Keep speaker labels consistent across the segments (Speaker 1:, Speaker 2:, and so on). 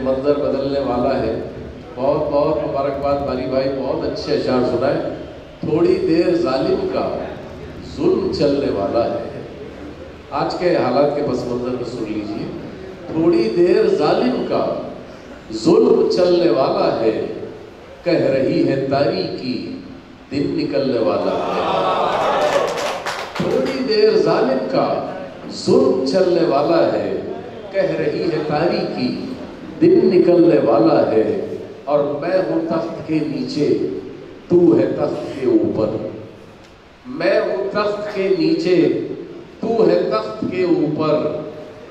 Speaker 1: मंजर बदलने वाला है। बहुत बहुत मुबारकबाद बारी भाई, बहुत अच्छे अशार सुनाए। थोड़ी देर जालिम का जुल्म चलने वाला है। आज के हालात के पस मंजर में सुन लीजिए। थोड़ी देर जालिम का जुल्म चलने वाला है, कह रही है तारीकी दिन निकलने वाला है। थोड़ी देर जालिम का जुल्म चलने वाला है, कह रही है तारीकी दिन निकलने वाला है। और मैं हूं तख्त के नीचे, तू है तख्त के ऊपर। मैं हूं तख्त के नीचे, तू है तख्त के ऊपर।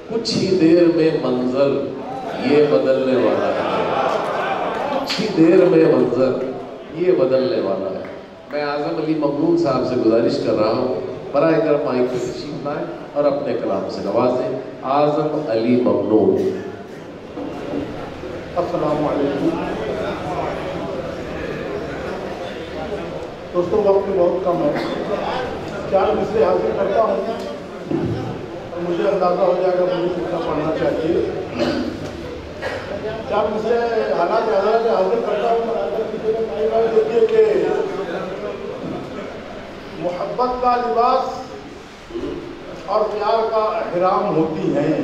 Speaker 1: कुछ ही देर में मंजर ये बदलने वाला है। कुछ ही देर में मंजर ये बदलने वाला है। मैं आजम अली ममनून साहब से गुजारिश कर रहा हूँ, बराए कर माइक पे तशरीफ लाएं और अपने कलाम से नवाजें। आजम अली ममनून।
Speaker 2: अस्सलामु अलैकुम दोस्तों, वक्त बहुत कम है। 4 मिसरे हासिल करता हूँ और मुझे अंदाज़ा हो जाएगा मुझे कितना पढ़ना चाहिए। 4 मिसरे हालात हासिल करता हूँ। देखिए कि मोहब्बत का लिबास और प्यार का एहराम होती हैं।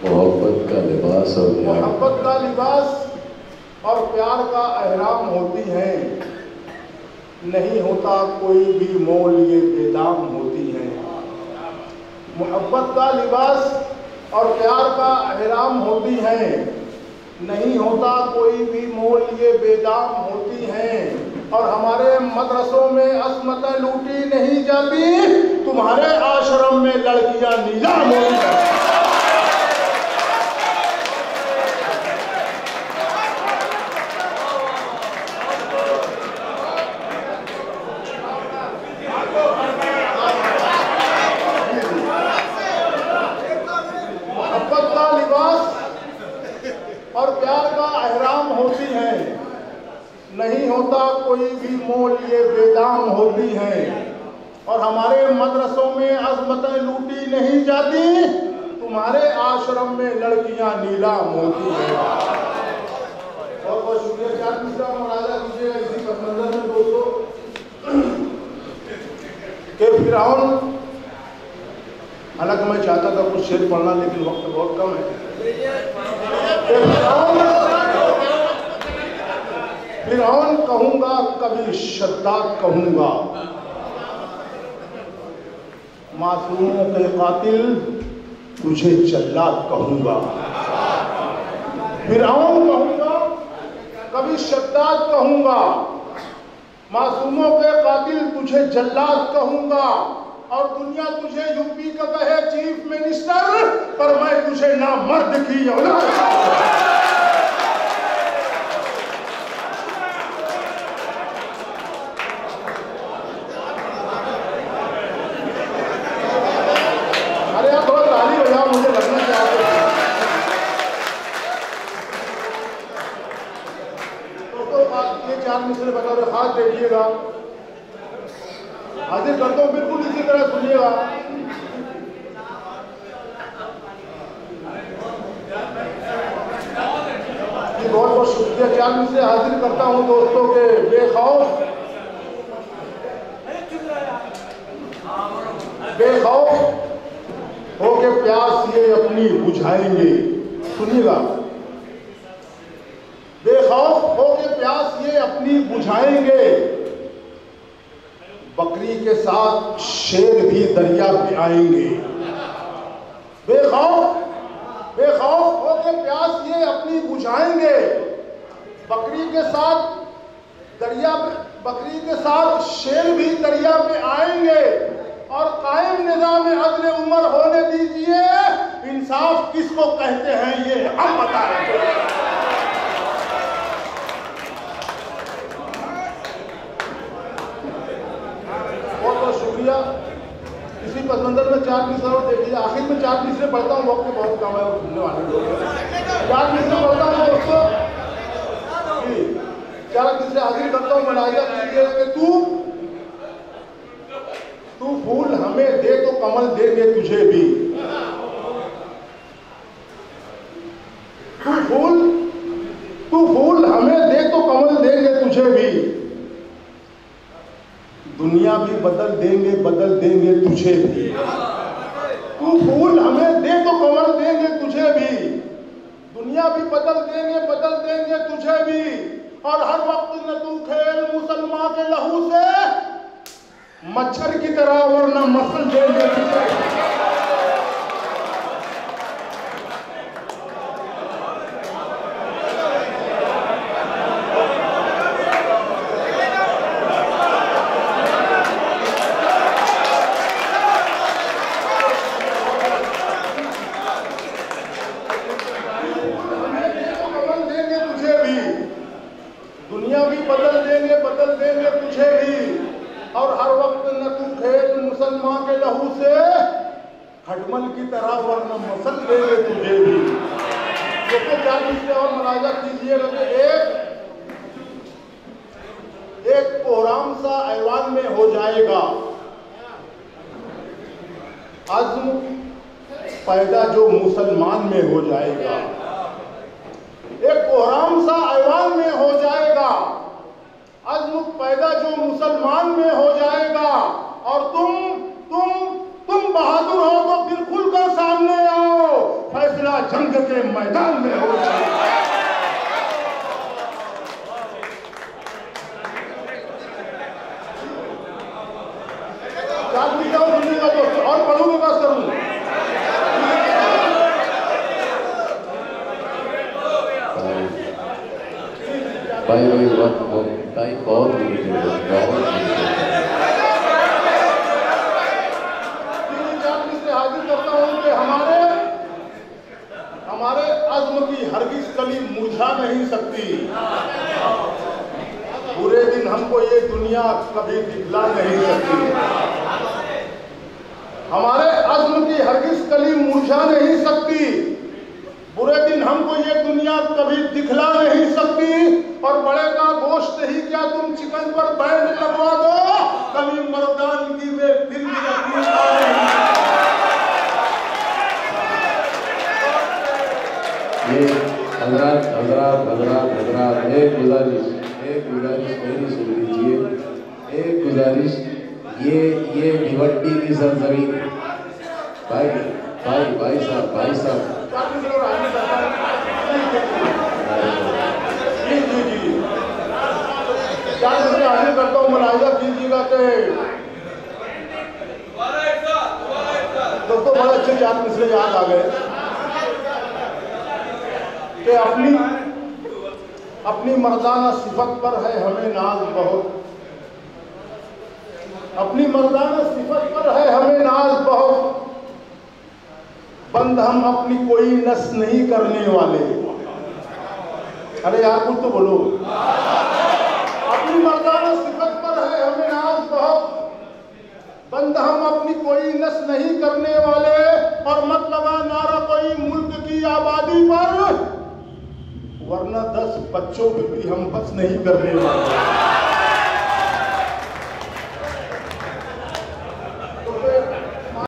Speaker 1: मोहब्बत का लिबास और
Speaker 2: मोहब्बत का लिबास और प्यार का एहराम होती हैं। नहीं होता कोई भी मोल ये बेदाम होती हैं। मोहब्बत का लिबास और प्यार का एहराम होती हैं। नहीं होता कोई भी मोल ये बेदाम होती हैं। और हमारे मदरसों में असमतें लूटी नहीं जाती, तुम्हारे आश्रम में लड़कियां नीलाम होती हैं। और प्यार का एहराम होती हैं। नहीं होता कोई भी मोल ये बेदाम होती हैं। और हमारे मदरसों में अज़मतें लूटी नहीं जाती, तुम्हारे आश्रम में लड़कियां नीलाम होती हैं। बहुत बहुत शुक्रिया। 4 मिसरा मुरादा कीजिएगा इसी मंजर में दोस्तों के फिरौन। हालांकि मैं चाहता था कुछ शेर पढ़ना, लेकिन वक्त बहुत कम है। फिरौन कहूंगा, कभी शद्दाद कहूंगा। मासूमों के कातिल तुझे जल्लाद कहूंगा। फिरौन कहूंगा, कभी शद्दाद कहूंगा। मासूमों के कातिल तुझे जल्लाद कहूंगा। और दुनिया तुझे यूपी का कहे चीफ मिनिस्टर, पर मैं तुझे ना मर्द की औलाद। अरे आप थोड़ा ताली बजाओ, मुझे लगना चाहिए। तो आप ये 4 मिसरे बता रहे, हाथ देखिएगा, हाजिर करता हूँ, बिल्कुल इसी तरह सुनिएगा। बहुत बहुत शुक्रिया। 4 मिसरे हाजिर करता हूँ दोस्तों के। बेखौफ होके प्यास ये अपनी बुझाएंगे। सुनिएगा। बेखौफ होके प्यास ये अपनी बुझाएंगे। बकरी के साथ शेर भी दरिया पे आएंगे। बेखौफ होके प्यास ये अपनी बुझाएंगे। बकरी के साथ शेर भी दरिया पे आएंगे। और कायम निज़ाम अदल उमर होने किसको कहते हैं ये हम बता रहे हैं। बहुत बहुत शुक्रिया। इसी पसमंजर में 4 मिसरे और देखिए, आखिर में 4 मिसरे पढ़ता हूँ, वक्त बहुत कम है और सुनने वाले लोग 4 मिसरे पढ़ता हूँ दोस्तों, 4 मिसरे हाजिर करता हूँ। मुलाहिजा कीजिए कि तू फूल हमें दे तो कमल देंगे तुझे भी। तू फूल हमें दे तो कमल देंगे तुझे भी। दुनिया भी बदल देंगे तुझे भी। तू फूल हमें दे तो कमल देंगे तुझे भी। दुनिया भी बदल देंगे तुझे भी। और हर वक्त न तू खेल मुसलमान के लहू से, मच्छर की तरह वरना मसल देंगे तुझे। दुनिया भी बदल देंगे तुझे भी। और हर वक्त न तू खेल मुसलमान के लहू से, खटमल की तरह वरना मसल देंगे तुझे भी। तो क्या इससे और मुलाजा कीजिएगा कि एक कोहराम सा ऐवान में हो जाएगा, अज़्म पैदा जो मुसलमान में हो जाएगा। एक कोहराम सा ऐवान में हो जाएगा, अज़्म पैदा जो मुसलमान में हो जाएगा। और तुम बहादुर हो तो फिर खुलकर सामने आओ, फैसला जंग के मैदान में हो जाएगा। दोस्तों और पढ़ूंगा बस करूंगा।
Speaker 1: भाई बहुत
Speaker 2: हाजिर करता हूं कि हमारे अज़्म की हरगिज़ कली मुरझा नहीं सकती। बुरे दिन हमको ये दुनिया कभी दिखला नहीं सकती। हमारे अज़्म की हरगिज़ कली मुरझा नहीं सकती। बुरे दिन हमको ये दुनिया कभी दिखला नहीं सकती। और बड़े का गोश्त ही क्या तुम चिकन पर बैंड लगवा दो, कभी मर्दान की वे फिर भी यकीन
Speaker 1: ये हजरात एक गुजारिश मेरी सुन लीजिए। एक गुजारिश, ये भिवंडी की सरजमीन, भाई साहब
Speaker 2: हाजिर करता हूँ। मुलाहिजा कीजिएगा कि दोस्तों बड़े अच्छे 4 मिसरे याद आ गए कि अपनी मर्दाना सिफत पर है हमें नाज बहुत। अपनी मर्दाना सिफत पर है हमें नाज बहुत। बंद हम अपनी कोई नस नहीं करने वाले। अरे यार कुछ तो बोलो। अपनी मर्दाना सिफत पर है हमें नाज बहुत। बंद हम अपनी कोई नस नहीं करने वाले। और मत लगा नारा कोई मुल्क की आबादी पर, वरना 10 बच्चों पे भी हम बस नहीं करने वाले।